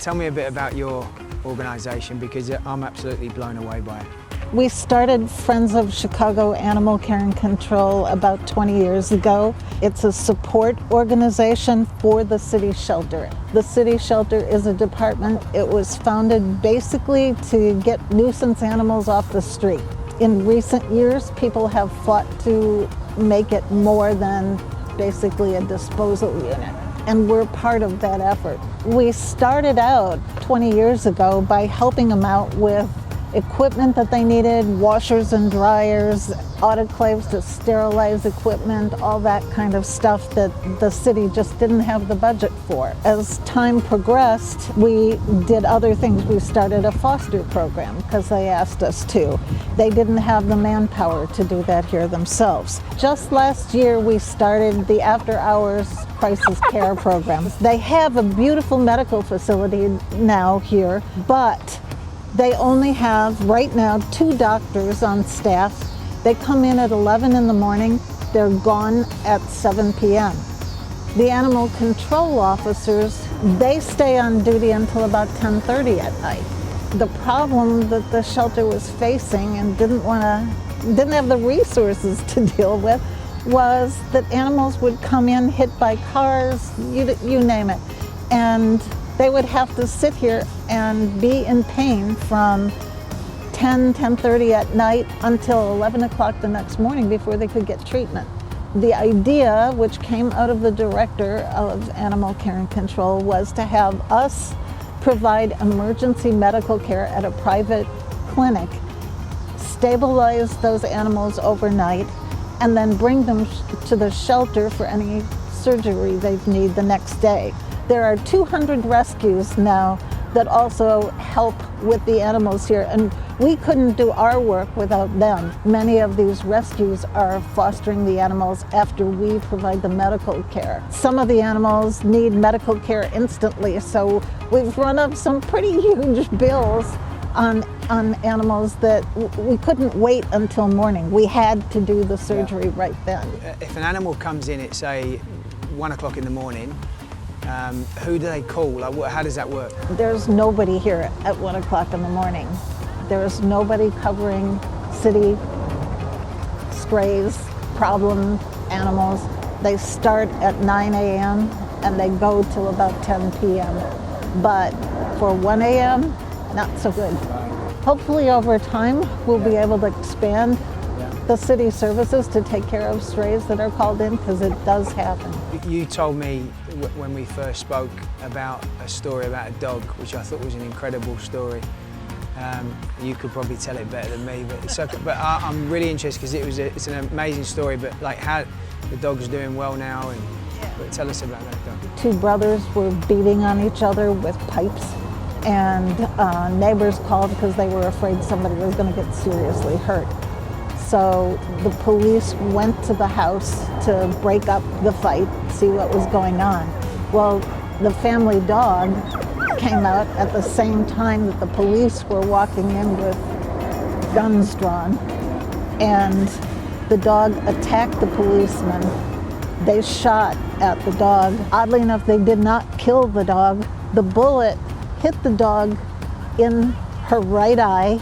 Tell me a bit about your organisation, because I'm absolutely blown away by it. We started Friends of Chicago Animal Care and Control about 20 years ago. It's a support organization for the city shelter. The city shelter is a department. It was founded basically to get nuisance animals off the street. In recent years, people have fought to make it more than basically a disposal unit, and we're part of that effort. We started out 20 years ago by helping them out with equipment that they needed, washers and dryers, autoclaves to sterilize equipment, all that kind of stuff that the city just didn't have the budget for. As time progressed, we did other things. We started a foster program because they asked us to. They didn't have the manpower to do that here themselves. Just last year, we started the after-hours crisis care program. They have a beautiful medical facility now here, but they only have, right now, 2 doctors on staff. They come in at 11 in the morning, they're gone at 7 p.m. The animal control officers, they stay on duty until about 10:30 at night. The problem that the shelter was facing and didn't have the resources to deal with was that animals would come in hit by cars, you name it, and they would have to sit here and be in pain from 10:30 at night until 11 o'clock the next morning before they could get treatment. The idea, which came out of the director of Animal Care and Control, was to have us provide emergency medical care at a private clinic, stabilize those animals overnight, and then bring them to the shelter for any surgery they need the next day. There are 200 rescues now that also help with the animals here, and we couldn't do our work without them. Many of these rescues are fostering the animals after we provide the medical care. Some of the animals need medical care instantly, so we've run up some pretty huge bills on animals that we couldn't wait until morning. We had to do the surgery right then. If an animal comes in at, say, 1 o'clock in the morning, who do they call? Like, how does that work? There's nobody here at 1 o'clock in the morning. There's nobody covering city strays, problem animals. They start at 9 a.m. and they go till about 10 p.m. But for 1 a.m., not so good. Hopefully over time, we'll be able to expand the city services to take care of strays that are called in, because it does happen. You told me when we first spoke about a story about a dog, which I thought was an incredible story. You could probably tell it better than me, but it's okay. But I'm really interested because it's an amazing story. But like, how the dog's doing well now, and but tell us about that dog. 2 brothers were beating on each other with pipes, and neighbors called because they were afraid somebody was going to get seriously hurt. So the police went to the house to break up the fight, see what was going on. Well, the family dog came out at the same time that the police were walking in with guns drawn, and the dog attacked the policeman. They shot at the dog. Oddly enough, they did not kill the dog. The bullet hit the dog in her right eye.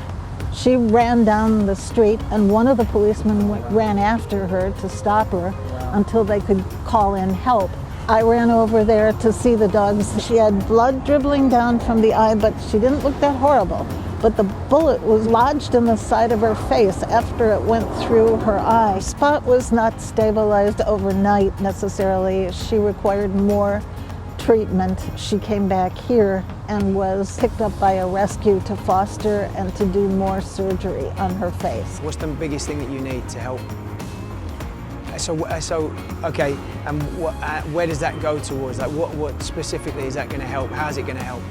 She ran down the street, and one of the policemen ran after her to stop her until they could call in help. I ran over there to see the dogs. She had blood dribbling down from the eye, but she didn't look that horrible. But the bullet was lodged in the side of her face after it went through her eye. Spot was not stabilized overnight necessarily. She required more treatment. She came back here and was picked up by a rescue to foster and to do more surgery on her face. What's the biggest thing that you need to help? So okay, and where does that go towards? Like, what specifically is that going to help? How's it going to help?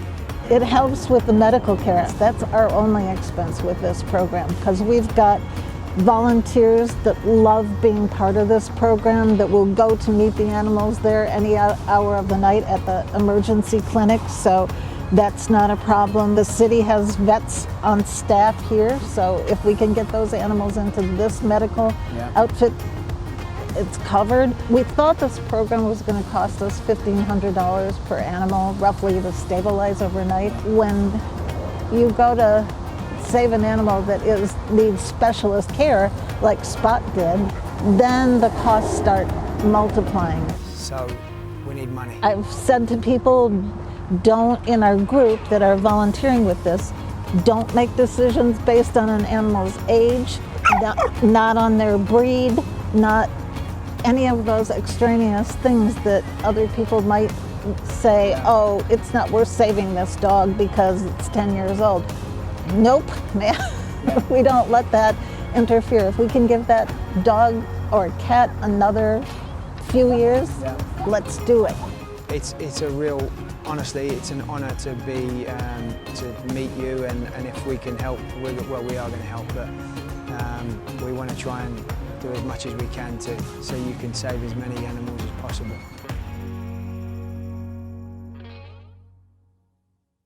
It helps with the medical care. That's our only expense with this program, because we've got volunteers that love being part of this program, that will go to meet the animals there any hour of the night at the emergency clinic, so that's not a problem. The city has vets on staff here, so if we can get those animals into this medical outfit, it's covered. We thought this program was going to cost us $1,500 per animal, roughly, to stabilize overnight. When you go to save an animal that needs specialist care, like Spot did, then the costs start multiplying. So we need money. I've said to people, don't, in our group that are volunteering with this, don't make decisions based on an animal's age, not on their breed, not any of those extraneous things that other people might say, oh, it's not worth saving this dog because it's 10 years old. Nope, man. We don't let that interfere. If we can give that dog or cat another few years, let's do it. It's a real, honestly, it's an honour to be to meet you, and if we can help, we are going to help. But we want to try and do as much as we can so you can save as many animals as possible.